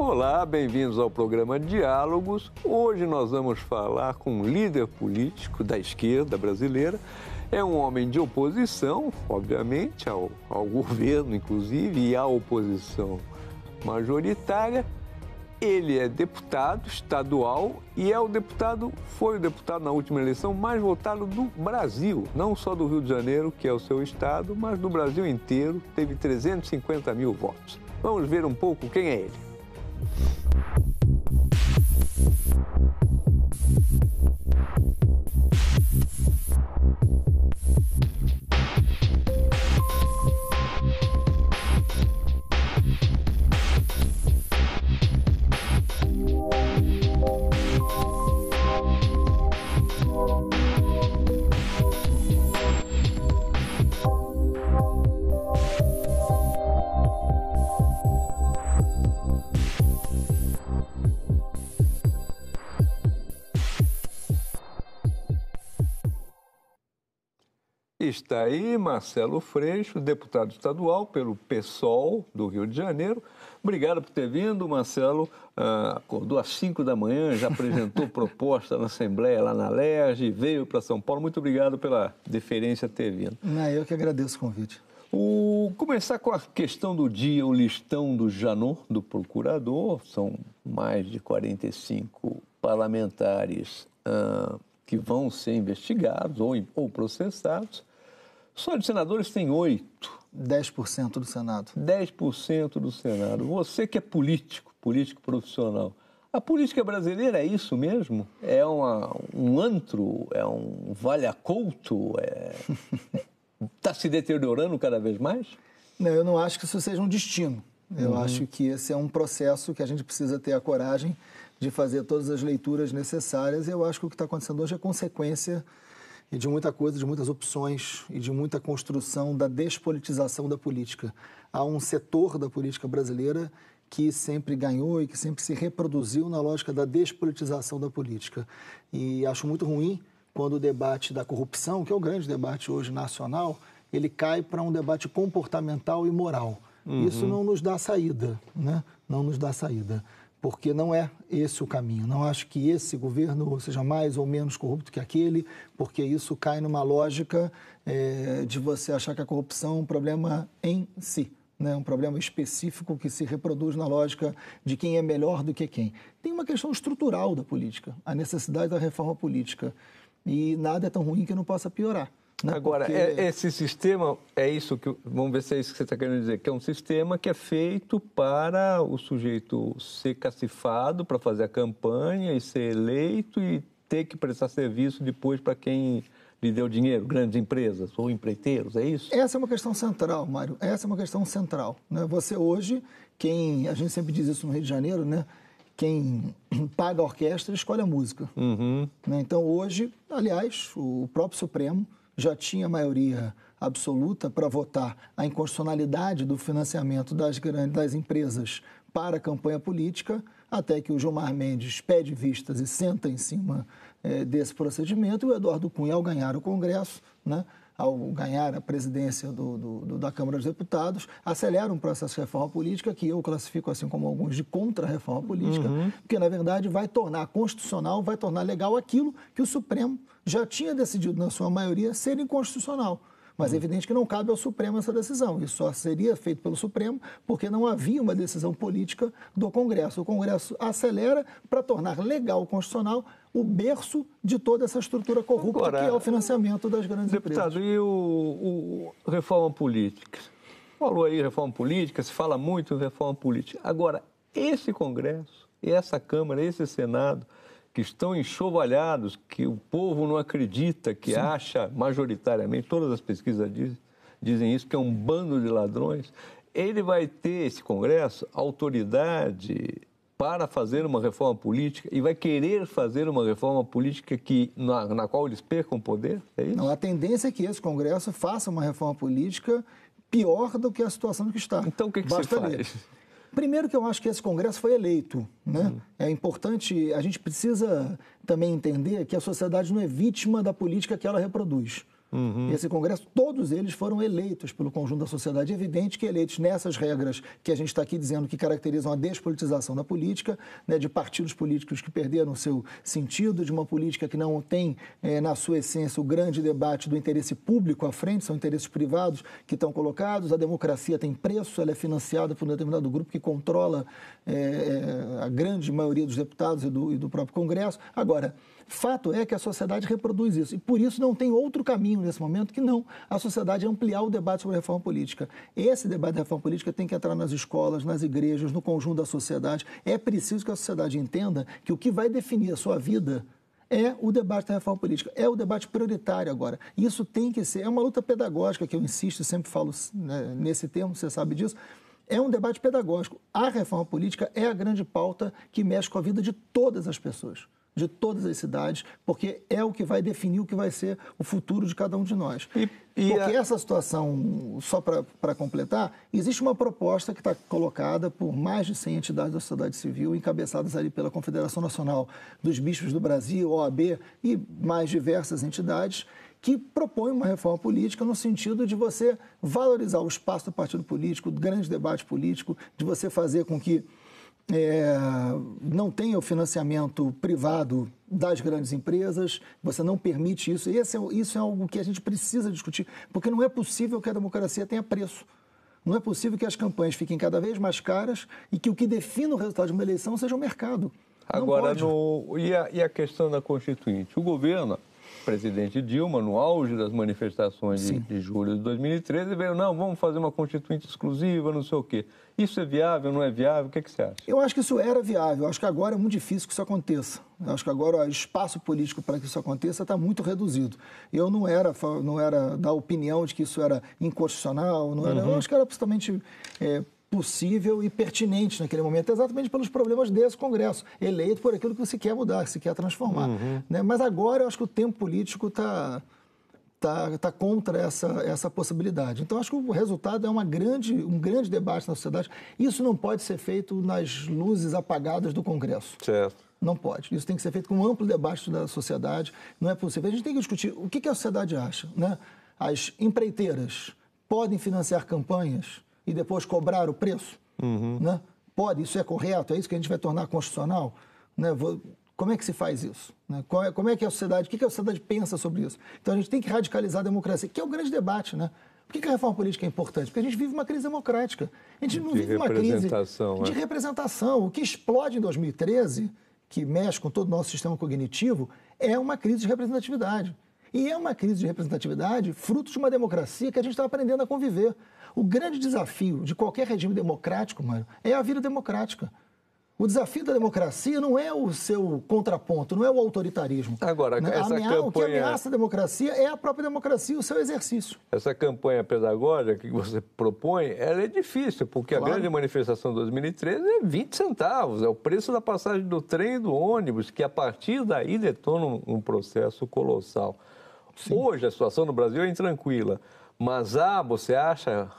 Olá, bem-vindos ao programa Diálogos. Hoje nós vamos falar com um líder político da esquerda brasileira. É um homem de oposição, obviamente, ao governo, inclusive, e à oposição majoritária. Ele é deputado estadual e foi o deputado na última eleição mais votado do Brasil, não só do Rio de Janeiro, que é o seu estado, mas do Brasil inteiro. Teve 350 mil votos. Vamos ver um pouco quem é ele. Está aí Marcelo Freixo, deputado estadual pelo PSOL do Rio de Janeiro. Obrigado por ter vindo, Marcelo. Acordou às 5 da manhã, já apresentou proposta na Assembleia, lá na Alerj, veio para São Paulo. Muito obrigado pela deferência ter vindo. Eu que agradeço o convite. Começar com a questão do dia, o listão do Janot, do procurador. São mais de 45 parlamentares que vão ser investigados ou processados. Só de senadores tem 8. 10% do Senado. 10% do Senado. Você que é político profissional, a política brasileira é isso mesmo? É um antro? É um vale-a-couto? Está se deteriorando cada vez mais? Não, eu não acho que isso seja um destino. Eu acho que esse é um processo que a gente precisa ter a coragem de fazer todas as leituras necessárias. E eu acho que o que está acontecendo hoje é consequência de muita coisa, de muitas opções e de muita construção da despolitização da política. Há um setor da política brasileira que sempre ganhou e que sempre se reproduziu na lógica da despolitização da política. E acho muito ruim quando o debate da corrupção, que é o grande debate hoje nacional, ele cai para um debate comportamental e moral. Isso não nos dá saída, né? Não nos dá saída. Porque não é esse o caminho. Não acho que esse governo seja mais ou menos corrupto que aquele, porque isso cai numa lógica de você achar que a corrupção é um problema em si, né? Um problema específico que se reproduz na lógica de quem é melhor do que quem. Tem uma questão estrutural da política, a necessidade da reforma política. E nada é tão ruim que não possa piorar. Né? Agora, esse sistema, é isso que... Vamos ver se é isso que você está querendo dizer, que é um sistema que é feito para o sujeito ser cacifado, para fazer a campanha e ser eleito e ter que prestar serviço depois para quem lhe deu dinheiro, grandes empresas ou empreiteiros, é isso? Essa é uma questão central, Mário. Essa é uma questão central. Né? Você hoje, a gente sempre diz isso no Rio de Janeiro, né? Quem paga a orquestra escolhe a música. Né? Então, hoje, aliás, o próprio Supremo já tinha maioria absoluta para votar a inconstitucionalidade do financiamento das empresas para a campanha política, até que o Gilmar Mendes pede vistas e senta em cima desse procedimento, e o Eduardo Cunha, ao ganhar o Congresso, né, ao ganhar a presidência da Câmara dos Deputados, acelera um processo de reforma política que eu classifico, assim como alguns, de contra-reforma política, porque, na verdade, vai tornar constitucional, vai tornar legal aquilo que o Supremo já tinha decidido, na sua maioria, ser inconstitucional. Mas é evidente que não cabe ao Supremo essa decisão. Isso só seria feito pelo Supremo porque não havia uma decisão política do Congresso. O Congresso acelera para tornar legal constitucional o berço de toda essa estrutura corrupta. Agora, que é o financiamento das grandes deputado, empresas. E o reforma política? Falou aí reforma política, se fala muito em reforma política. Agora, esse Congresso, essa Câmara, esse Senado, que estão enxovalhados, que o povo não acredita, que acha majoritariamente, todas as pesquisas dizem isso, que é um bando de ladrões, ele vai ter, esse Congresso, autoridade para fazer uma reforma política e vai querer fazer uma reforma política na qual eles percam poder? É isso? Não, a tendência é que esse Congresso faça uma reforma política pior do que a situação que está. Então, o que se faz? Ler. Primeiro que eu acho que esse Congresso foi eleito, né? É importante, a gente precisa também entender que a sociedade não é vítima da política que ela reproduz. Esse Congresso, todos eles foram eleitos pelo conjunto da sociedade. É evidente que eleitos nessas regras que a gente está aqui dizendo que caracterizam a despolitização da política, né, de partidos políticos que perderam o seu sentido, de uma política que não tem, na sua essência, o grande debate do interesse público à frente, são interesses privados que estão colocados. A democracia tem preço, ela é financiada por um determinado grupo que controla a grande maioria dos deputados e do próprio Congresso. Agora, fato é que a sociedade reproduz isso, e por isso não tem outro caminho nesse momento que não a sociedade ampliar o debate sobre a reforma política. Esse debate da reforma política tem que entrar nas escolas, nas igrejas, no conjunto da sociedade. É preciso que a sociedade entenda que o que vai definir a sua vida é o debate da reforma política, é o debate prioritário agora. Isso tem que ser, é uma luta pedagógica que eu insisto, sempre falo, né, nesse termo, você sabe disso. É um debate pedagógico. A reforma política é a grande pauta que mexe com a vida de todas as pessoas, de todas as cidades, porque é o que vai definir o que vai ser o futuro de cada um de nós. Porque essa situação, só para completar, existe uma proposta que está colocada por mais de 100 entidades da sociedade civil, encabeçadas ali pela Confederação Nacional dos Bispos do Brasil, OAB e mais diversas entidades, que propõe uma reforma política no sentido de você valorizar o espaço do partido político, do grande debate político, de você fazer com que não tenha o financiamento privado das grandes empresas, você não permite isso. Isso é algo que a gente precisa discutir, porque não é possível que a democracia tenha preço. Não é possível que as campanhas fiquem cada vez mais caras e que o que define o resultado de uma eleição seja o mercado. Agora, e a questão da Constituinte? O governo, o presidente Dilma, no auge das manifestações de julho de 2013, veio, não, vamos fazer uma Constituinte exclusiva, não sei o quê. Isso é viável, não é viável? O que você acha? Eu acho que isso era viável. Eu acho que agora é muito difícil que isso aconteça. Eu acho que agora o espaço político para que isso aconteça está muito reduzido. Eu não era da opinião de que isso era inconstitucional, não era, eu acho que era absolutamente possível e pertinente naquele momento, exatamente pelos problemas desse Congresso, eleito por aquilo que se quer mudar, que se quer transformar. Né? Mas agora eu acho que o tempo político está contra essa possibilidade. Então, acho que o resultado é um grande debate na sociedade. Isso não pode ser feito nas luzes apagadas do Congresso. Certo. Não pode. Isso tem que ser feito com um amplo debate da sociedade. Não é possível. A gente tem que discutir o que a sociedade acha. Né? As empreiteiras podem financiar campanhas e depois cobrar o preço? Né? Pode, isso é correto? É isso que a gente vai tornar constitucional? Né? Como é que se faz isso? Né? Como é que a sociedade, o que a sociedade pensa sobre isso? Então a gente tem que radicalizar a democracia, que é o grande debate, né? Por que a reforma política é importante? Porque a gente vive uma crise democrática. A gente não vive uma crise de representação. O que explode em 2013, que mexe com todo o nosso sistema cognitivo, é uma crise de representatividade. E é uma crise de representatividade fruto de uma democracia que a gente está aprendendo a conviver. O grande desafio de qualquer regime democrático, Mário, é a vida democrática. O desafio da democracia não é o seu contraponto, não é o autoritarismo. Agora, né? O que ameaça a democracia é a própria democracia, o seu exercício. Essa campanha pedagógica que você propõe, ela é difícil, porque a grande manifestação de 2013 é 20 centavos, é o preço da passagem do trem e do ônibus, que a partir daí detona um processo colossal. Sim. Hoje a situação no Brasil é intranquila, mas você acha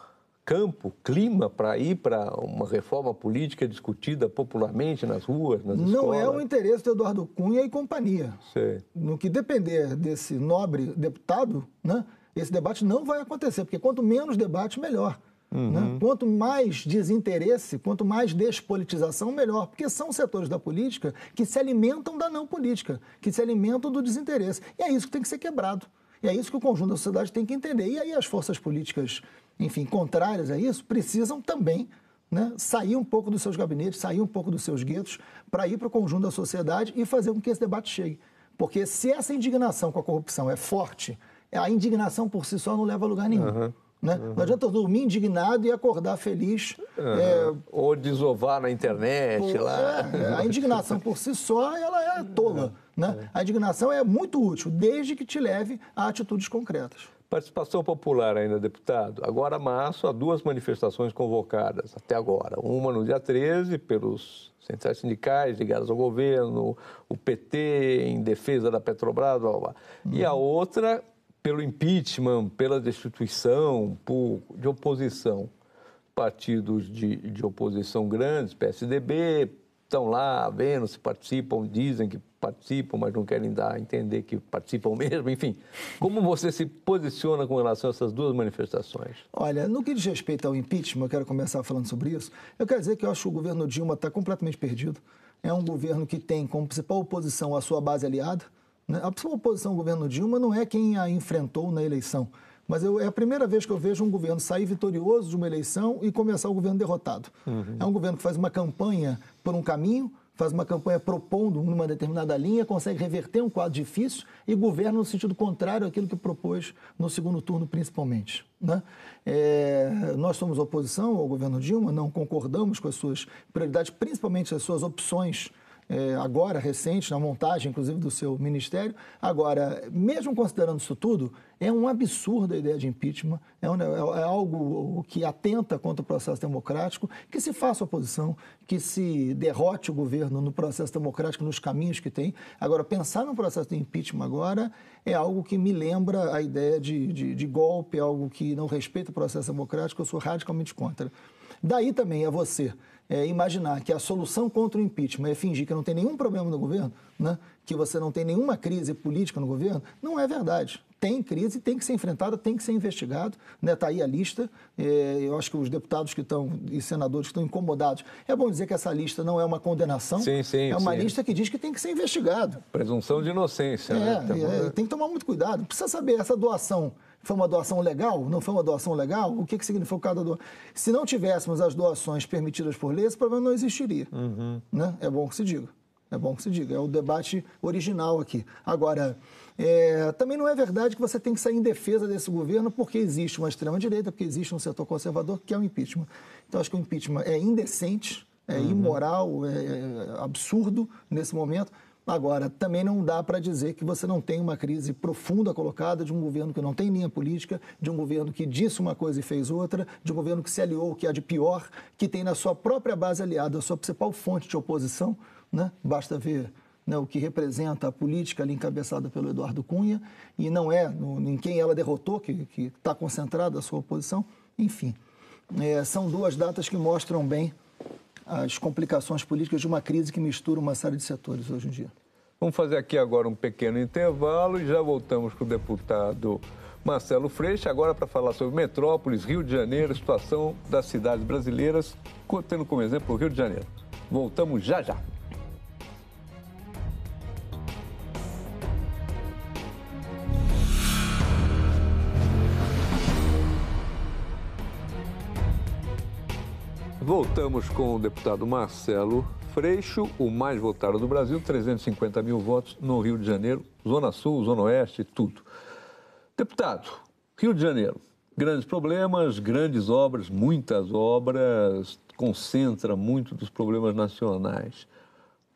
clima para ir para uma reforma política discutida popularmente nas ruas, nas escolas? Não é o interesse de Eduardo Cunha e companhia. Sim. No que depender desse nobre deputado, né, esse debate não vai acontecer, porque quanto menos debate, melhor. Né? Quanto mais desinteresse, quanto mais despolitização, melhor. Porque são setores da política que se alimentam da não política, que se alimentam do desinteresse. E é isso que tem que ser quebrado. E é isso que o conjunto da sociedade tem que entender. E aí as forças políticas, enfim, contrárias a isso, precisam também, né, sair um pouco dos seus gabinetes, sair um pouco dos seus guetos, para ir para o conjunto da sociedade e fazer com que esse debate chegue. Porque se essa indignação com a corrupção é forte, a indignação por si só não leva a lugar nenhum. Né? Não adianta eu dormir indignado e acordar feliz. Ou desovar na internet. A indignação por si só ela é tola. Né? A indignação é muito útil, desde que te leve a atitudes concretas. Participação popular ainda, deputado. Agora, março, há 2 manifestações convocadas até agora. Uma no dia 13, pelos centrais sindicais ligados ao governo, o PT em defesa da Petrobras, blá, blá. E a outra pelo impeachment, pela destituição de oposição. Partidos de oposição grandes, PSDB, estão lá vendo se participam, dizem que participam, mas não querem dar a entender que participam mesmo, enfim. Como você se posiciona com relação a essas duas manifestações? Olha, no que diz respeito ao impeachment, eu quero começar falando sobre isso, eu quero dizer que eu acho que o governo Dilma está completamente perdido. É um governo que tem como principal oposição a sua base aliada, né? A principal oposição ao governo Dilma não é quem a enfrentou na eleição, mas é a primeira vez que eu vejo um governo sair vitorioso de uma eleição e começar o governo derrotado. É um governo que faz uma campanha por um caminho, faz uma campanha propondo uma determinada linha, consegue reverter um quadro difícil e governa no sentido contrário àquilo que propôs no segundo turno, principalmente, né? Nós somos oposição ao governo Dilma, não concordamos com as suas prioridades, principalmente as suas opções agora, recentes, na montagem, inclusive, do seu ministério. Agora, mesmo considerando isso tudo, é um absurdo a ideia de impeachment, é algo que atenta contra o processo democrático, que se faça oposição, que se derrote o governo no processo democrático, nos caminhos que tem. Agora, pensar no processo de impeachment agora é algo que me lembra a ideia de golpe, é algo que não respeita o processo democrático, eu sou radicalmente contra. Daí também é você imaginar que a solução contra o impeachment é fingir que não tem nenhum problema no governo, né? Que você não tem nenhuma crise política no governo, não é verdade. Tem crise, tem que ser enfrentada, tem que ser investigado, né? Está aí a lista. Eu acho que os deputados que estão e senadores que estão incomodados, é bom dizer que essa lista não é uma condenação, é uma lista que diz que tem que ser investigado. Presunção de inocência, né? Tem que tomar muito cuidado. Precisa saber, essa doação foi uma doação legal? Não foi uma doação legal? O que significou cada doação? Se não tivéssemos as doações permitidas por lei, esse problema não existiria. Né? É bom que se diga. É bom que se diga. É o debate original aqui. Agora, também não é verdade que você tem que sair em defesa desse governo porque existe uma extrema-direita, porque existe um setor conservador, que é o impeachment. Então, acho que o impeachment é indecente, é imoral, é absurdo nesse momento. Agora, também não dá para dizer que você não tem uma crise profunda colocada de um governo que não tem linha política, de um governo que disse uma coisa e fez outra, de um governo que se aliou, o que há de pior, que tem na sua própria base aliada a sua principal fonte de oposição, né? Basta ver, né, o que representa a política ali encabeçada pelo Eduardo Cunha, e não é em quem ela derrotou, que está concentrada a sua oposição. Enfim, são duas datas que mostram bem as complicações políticas de uma crise que mistura uma série de setores hoje em dia. Vamos fazer aqui agora um pequeno intervalo e já voltamos com o deputado Marcelo Freixo, agora para falar sobre metrópoles, Rio de Janeiro, situação das cidades brasileiras, tendo como exemplo o Rio de Janeiro. Voltamos já já. Voltamos com o deputado Marcelo Freixo, o mais votado do Brasil, 350 mil votos no Rio de Janeiro, Zona Sul, Zona Oeste, tudo. Deputado, Rio de Janeiro, grandes problemas, grandes obras, muitas obras, concentra muito dos problemas nacionais.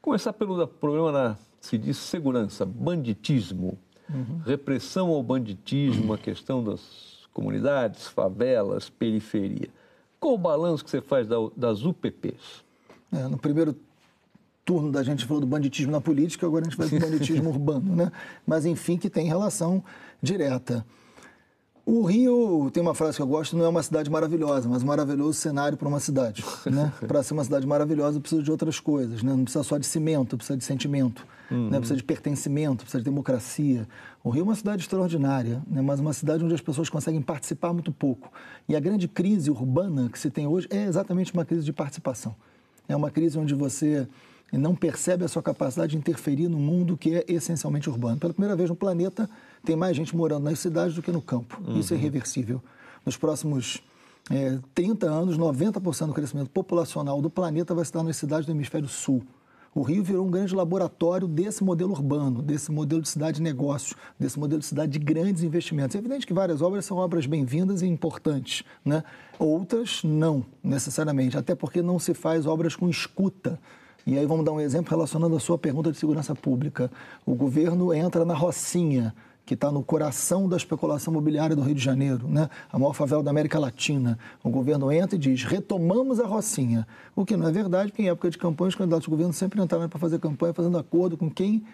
Começar pelo problema se diz segurança, banditismo, repressão ao banditismo, a questão das comunidades, favelas, periferia. Qual o balanço que você faz das UPPs? No primeiro turno da gente falou do banditismo na política, agora a gente vai para o banditismo urbano, né? Mas, enfim, que tem relação direta. O Rio, tem uma frase que eu gosto, não é uma cidade maravilhosa, mas um maravilhoso cenário para uma cidade, né? Para ser uma cidade maravilhosa, precisa de outras coisas, né? Não precisa só de cimento, precisa de sentimento, né? Precisa de pertencimento, precisa de democracia. O Rio é uma cidade extraordinária, né? Mas uma cidade onde as pessoas conseguem participar muito pouco. E a grande crise urbana que se tem hoje é exatamente uma crise de participação. É uma crise onde você não percebe a sua capacidade de interferir no mundo que é essencialmente urbano. Pela primeira vez no planeta, tem mais gente morando nas cidades do que no campo. Isso é irreversível. Nos próximos 30 anos, 90% do crescimento populacional do planeta vai estar nas cidades do hemisfério sul. O Rio virou um grande laboratório desse modelo urbano, desse modelo de cidade de negócios, desse modelo de cidade de grandes investimentos. É evidente que várias obras são obras bem-vindas e importantes, né? Outras não, necessariamente, até porque não se faz obras com escuta. E aí vamos dar um exemplo relacionando a sua pergunta de segurança pública. O governo entra na Rocinha, que está no coração da especulação imobiliária do Rio de Janeiro, né? A maior favela da América Latina. O governo entra e diz, retomamos a Rocinha. O que não é verdade, porque em época de campanha, os candidatos do governo sempre entraram para fazer campanha, fazendo acordo com quem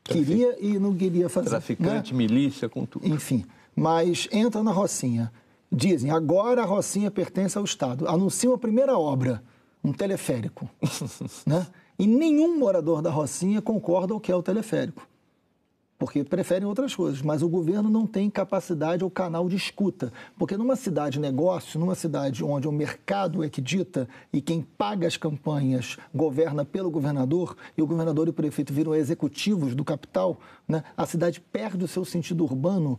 queria e não queria fazer. Traficante, né? Milícia, com tudo. Enfim, mas entra na Rocinha. Dizem, agora a Rocinha pertence ao Estado. Anunciam a primeira obra. um teleférico, né? E nenhum morador da Rocinha concorda o que é o teleférico, porque preferem outras coisas, mas o governo não tem capacidade ou canal de escuta, porque numa cidade negócio, numa cidade onde o mercado é que dita e quem paga as campanhas governa pelo governador, e o governador e o prefeito viram executivos do capital, né? A cidade perde o seu sentido urbano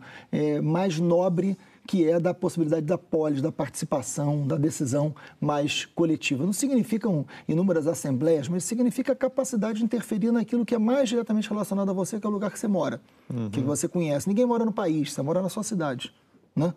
mais nobre, que é da possibilidade da polis, da participação, da decisão mais coletiva. Não significam inúmeras assembleias, mas significa a capacidade de interferir naquilo que é mais diretamente relacionado a você, que é o lugar que você mora, que você conhece. Ninguém mora no país, você mora na sua cidade, né?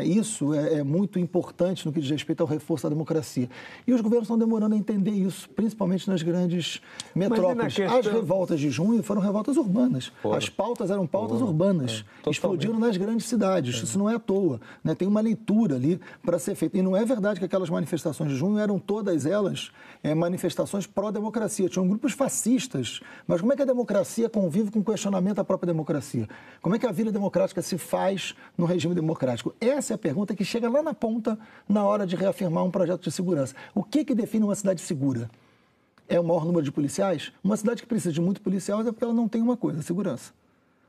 Isso é muito importante no que diz respeito ao reforço da democracia. E os governos estão demorando a entender isso, principalmente nas grandes metrópoles. As revoltas de junho foram revoltas urbanas. As pautas eram pautas urbanas. Explodiram nas grandes cidades. Isso não é à toa, né? Tem uma leitura ali para ser feita. E não é verdade que aquelas manifestações de junho eram todas elas manifestações pró-democracia. Tinham grupos fascistas. Mas como é que a democracia convive com o questionamento da própria democracia? Como é que a vida democrática se faz no regime democrático? Essa é a pergunta que chega lá na ponta na hora de reafirmar um projeto de segurança. O que define uma cidade segura? É o maior número de policiais? Uma cidade que precisa de muito policial é porque ela não tem uma coisa, segurança.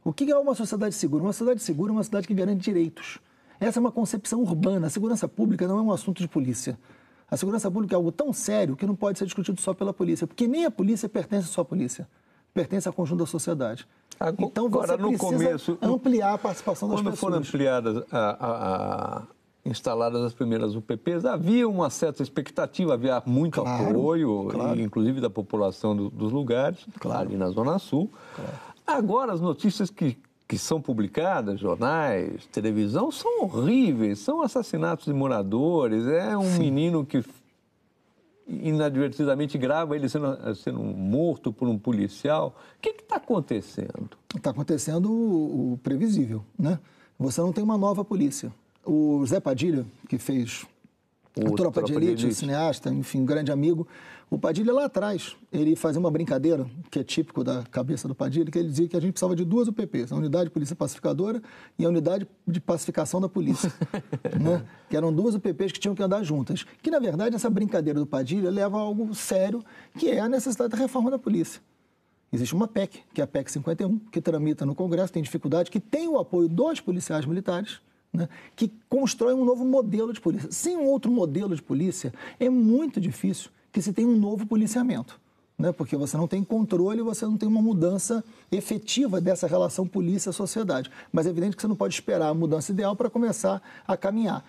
O que é uma sociedade segura? Uma sociedade segura é uma cidade que garante direitos. Essa é uma concepção urbana. A segurança pública não é um assunto de polícia. A segurança pública é algo tão sério que não pode ser discutido só pela polícia, porque nem a polícia pertence só à polícia. Pertence ao conjunto da sociedade. Então, você precisa ampliar a participação das pessoas. Quando foram ampliadas, instaladas as primeiras UPPs, havia uma certa expectativa, havia muito apoio, inclusive da população dos lugares, ali na Zona Sul. Agora, as notícias que são publicadas, jornais, televisão, são horríveis, são assassinatos de moradores, é um menino que inadvertidamente grava ele sendo morto por um policial. O que está acontecendo? Está acontecendo o previsível, né? Você não tem uma nova polícia. O Zé Padilha, que fez a Tropa de Elite, o cineasta, enfim, um grande amigo, o Padilha lá atrás, ele fazia uma brincadeira, que é típico da cabeça do Padilha, que ele dizia que a gente precisava de 2 UPPs, a Unidade de Polícia Pacificadora e a Unidade de Pacificação da Polícia, né? Que eram 2 UPPs que tinham que andar juntas. Que, na verdade, essa brincadeira do Padilha leva a algo sério, que é a necessidade da reforma da polícia. Existe uma PEC, que é a PEC 51, que tramita no Congresso, tem dificuldade, que tem o apoio dos policiais militares, né, que constrói um novo modelo de polícia. Sem um outro modelo de polícia, é muito difícil que se tenha um novo policiamento, né, porque você não tem controle, você não tem uma mudança efetiva dessa relação polícia-sociedade. Mas é evidente que você não pode esperar a mudança ideal para começar a caminhar.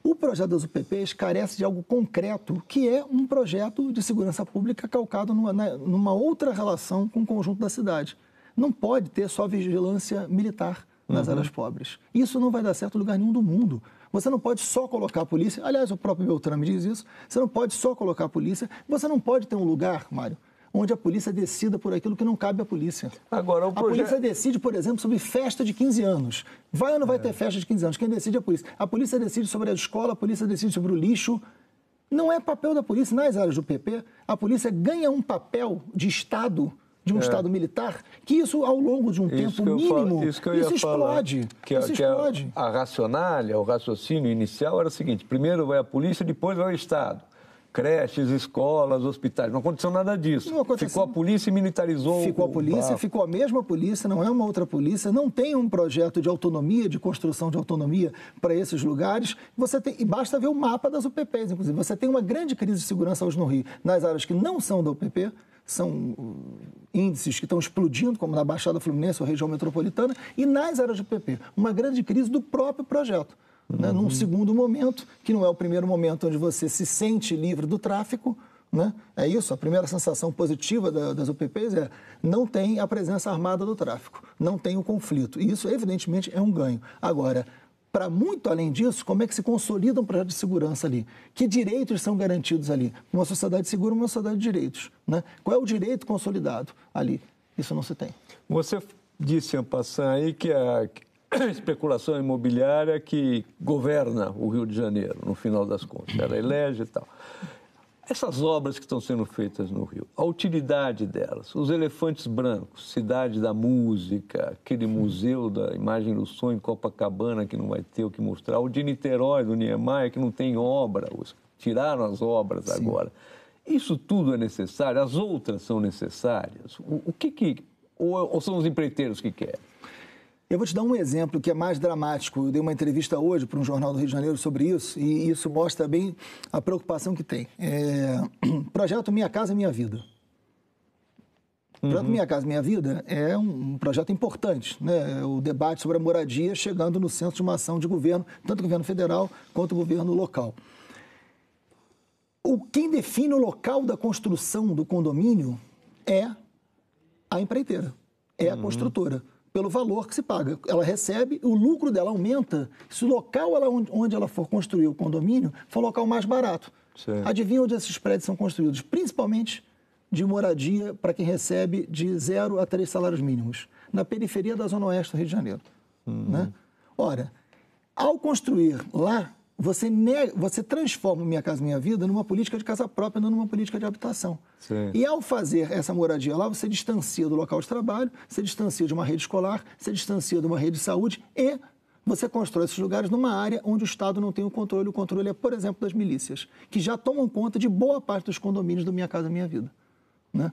O projeto das UPPs carece de algo concreto, que é um projeto de segurança pública calcado numa outra relação com o conjunto da cidade. Não pode ter só vigilância militar nas áreas pobres. Isso não vai dar certo em lugar nenhum do mundo. Você não pode só colocar a polícia, aliás, o próprio Beltrame diz isso, você não pode só colocar a polícia, você não pode ter um lugar, Mário, onde a polícia decida por aquilo que não cabe à polícia. Agora, a polícia decide, por exemplo, sobre festa de 15 anos. Vai ou não vai ter festa de 15 anos? Quem decide é a polícia. A polícia decide sobre a escola, a polícia decide sobre o lixo. Não é papel da polícia. Nas áreas do PP, a polícia ganha um papel de Estado, de um Estado militar, que isso, ao longo de um tempo mínimo, isso explode. Isso explode. A racionalha, o raciocínio inicial era o seguinte: primeiro vai a polícia, depois vai o Estado. Creches, escolas, hospitais. Não aconteceu nada disso. Ficou a polícia e militarizou. Ficou a polícia, ficou a mesma polícia, não é uma outra polícia, não tem um projeto de autonomia, de construção de autonomia para esses lugares. E basta ver o mapa das UPPs, inclusive. Você tem uma grande crise de segurança hoje no Rio, nas áreas que não são da UPP, são índices que estão explodindo, como na Baixada Fluminense ou região metropolitana, e nas áreas do PP, uma grande crise do próprio projeto. Né, num segundo momento, que não é o primeiro momento onde você se sente livre do tráfico, né? É isso, a primeira sensação positiva das UPPs é não tem a presença armada do tráfico, não tem o conflito. E isso, evidentemente, é um ganho. Agora, para muito além disso, como é que se consolida um projeto de segurança ali? Que direitos são garantidos ali? Uma sociedade segura, uma sociedade de direitos. Né? Qual é o direito consolidado ali? Isso não se tem. Você disse, en passant, aí que a especulação imobiliária que governa o Rio de Janeiro, no final das contas. Ela elege e tal. Essas obras que estão sendo feitas no Rio, a utilidade delas, os elefantes brancos, Cidade da Música, aquele museu da imagem do sonho em Copacabana que não vai ter o que mostrar, o de Niterói, do Niemeyer, que não tem obra, tiraram as obras agora. Isso tudo é necessário? As outras são necessárias? Ou são os empreiteiros que querem? Eu vou te dar um exemplo que é mais dramático. Eu dei uma entrevista hoje para um jornal do Rio de Janeiro sobre isso e isso mostra bem a preocupação que tem. Projeto Minha Casa Minha Vida. O projeto Minha Casa Minha Vida é um projeto importante, né? O debate sobre a moradia chegando no centro de uma ação de governo, tanto o governo federal quanto o governo local. Quem define o local da construção do condomínio é a empreiteira, é a construtora, pelo valor que se paga. Ela recebe, o lucro dela aumenta se o local onde ela for construir o condomínio for o local mais barato. Certo. Adivinha onde esses prédios são construídos? Principalmente de moradia para quem recebe de 0 a 3 salários mínimos, na periferia da Zona Oeste do Rio de Janeiro. Né? Ora, ao construir lá, você transforma o Minha Casa Minha Vida numa política de casa própria, não numa política de habitação. Sim. E ao fazer essa moradia lá, você distancia do local de trabalho, você distancia de uma rede escolar, você distancia de uma rede de saúde e você constrói esses lugares numa área onde o Estado não tem o controle. O controle é, por exemplo, das milícias, que já tomam conta de boa parte dos condomínios do Minha Casa Minha Vida. Né?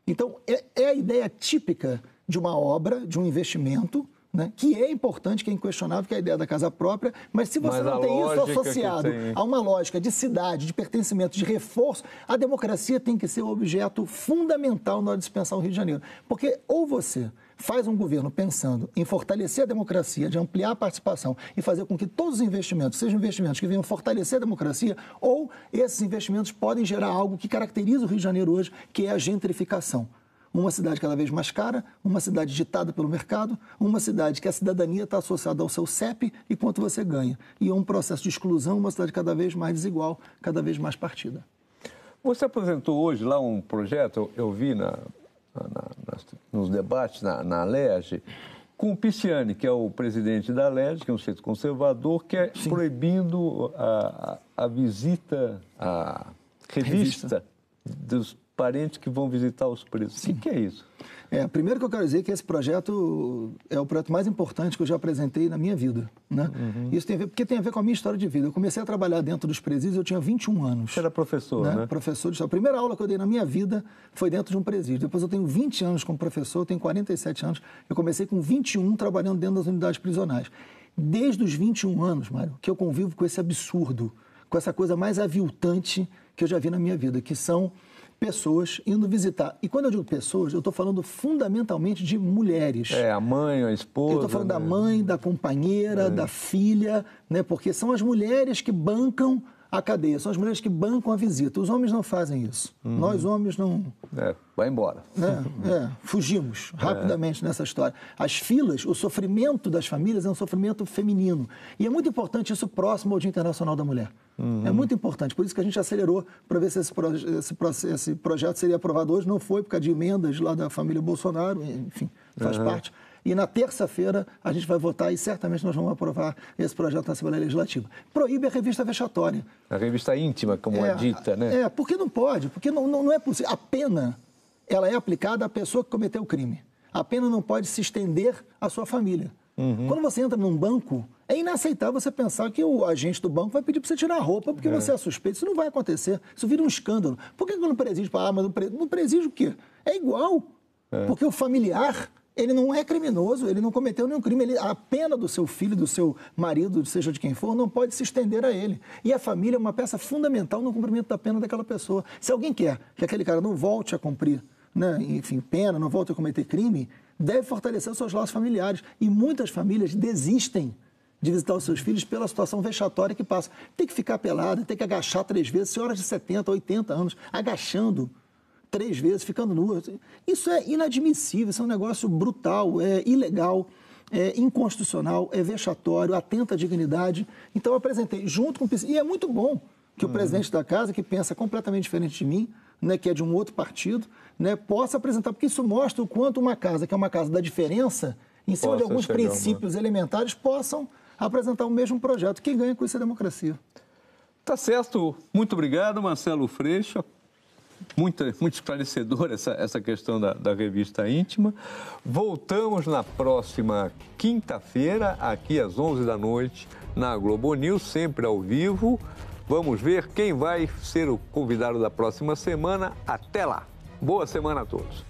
Então, é a ideia típica de uma obra, de um investimento, né, que é importante, que é inquestionável, que é a ideia da casa própria, mas se você não tem isso associado a uma lógica de cidade, de pertencimento, de reforço, a democracia tem que ser o objeto fundamental na hora de se pensar o Rio de Janeiro. Porque ou você faz um governo pensando em fortalecer a democracia, de ampliar a participação e fazer com que todos os investimentos sejam investimentos que venham fortalecer a democracia, ou esses investimentos podem gerar algo que caracteriza o Rio de Janeiro hoje, que é a gentrificação. Uma cidade cada vez mais cara, uma cidade ditada pelo mercado, uma cidade que a cidadania está associada ao seu CEP e quanto você ganha. E é um processo de exclusão, uma cidade cada vez mais desigual, cada vez mais partida. Você apresentou hoje lá um projeto, eu vi nos debates na Alerj, com o Pisciani, que é o presidente da Alerj, que é um centro conservador, que é proibindo a visita, a revista dos parentes que vão visitar os presos. O que é isso? Primeiro que eu quero dizer é que esse projeto é o projeto mais importante que eu já apresentei na minha vida. Né? Isso tem a ver, porque tem a ver com a minha história de vida. Eu comecei a trabalhar dentro dos presídios, eu tinha 21 anos. Você era professor, né? Professor de história. A primeira aula que eu dei na minha vida foi dentro de um presídio. Depois eu tenho 20 anos como professor, eu tenho 47 anos. Eu comecei com 21 trabalhando dentro das unidades prisionais. Desde os 21 anos, Mário, que eu convivo com esse absurdo, com essa coisa mais aviltante que eu já vi na minha vida, que são pessoas indo visitar. E quando eu digo pessoas, eu estou falando fundamentalmente de mulheres. A mãe, a esposa. Eu estou falando da mãe, da companheira, da filha, né? Porque são as mulheres que bancam a cadeia, são as mulheres que bancam a visita. Os homens não fazem isso. Nós, homens, não... vai embora. Fugimos rapidamente nessa história. As filas, o sofrimento das famílias é um sofrimento feminino. E é muito importante isso próximo ao Dia Internacional da Mulher. É muito importante. Por isso que a gente acelerou para ver se esse projeto seria aprovado hoje. Não foi, por causa de emendas lá da família Bolsonaro. Enfim, faz parte. E na terça-feira a gente vai votar e certamente nós vamos aprovar esse projeto na Assembleia Legislativa. Proíbe a revista vexatória. A revista íntima, como é dita, né? Porque não pode, porque não é possível. A pena, ela é aplicada à pessoa que cometeu o crime. A pena não pode se estender à sua família. Quando você entra num banco, é inaceitável você pensar que o agente do banco vai pedir para você tirar a roupa porque você é suspeito. Isso não vai acontecer. Isso vira um escândalo. Por que no presídio, mas no presídio o quê? É igual. Porque o familiar... ele não é criminoso, ele não cometeu nenhum crime. A pena do seu filho, do seu marido, seja de quem for, não pode se estender a ele. E a família é uma peça fundamental no cumprimento da pena daquela pessoa. Se alguém quer que aquele cara não volte a cumprir, né, enfim, pena, não volte a cometer crime, deve fortalecer os seus laços familiares. E muitas famílias desistem de visitar os seus filhos pela situação vexatória que passa. Tem que ficar pelada, tem que agachar 3 vezes, senhoras de 70, 80 anos, agachando 3 vezes, ficando nua. Isso é inadmissível, isso é um negócio brutal, é ilegal, é inconstitucional, é vexatório, atenta à dignidade. Então eu apresentei junto com o PCI, e é muito bom que o presidente da casa, que pensa completamente diferente de mim, né, que é de um outro partido, né, possa apresentar, porque isso mostra o quanto uma casa, que é uma casa da diferença, em cima de alguns princípios elementares, possam apresentar o mesmo projeto. Quem ganha com isso é a democracia. Tá certo. Muito obrigado, Marcelo Freixo. Muito esclarecedora essa questão da revista íntima. Voltamos na próxima quinta-feira, aqui às 11 da noite, na Globo News, sempre ao vivo, Vamos ver quem vai ser o convidado da próxima semana. Até lá. Boa semana a todos.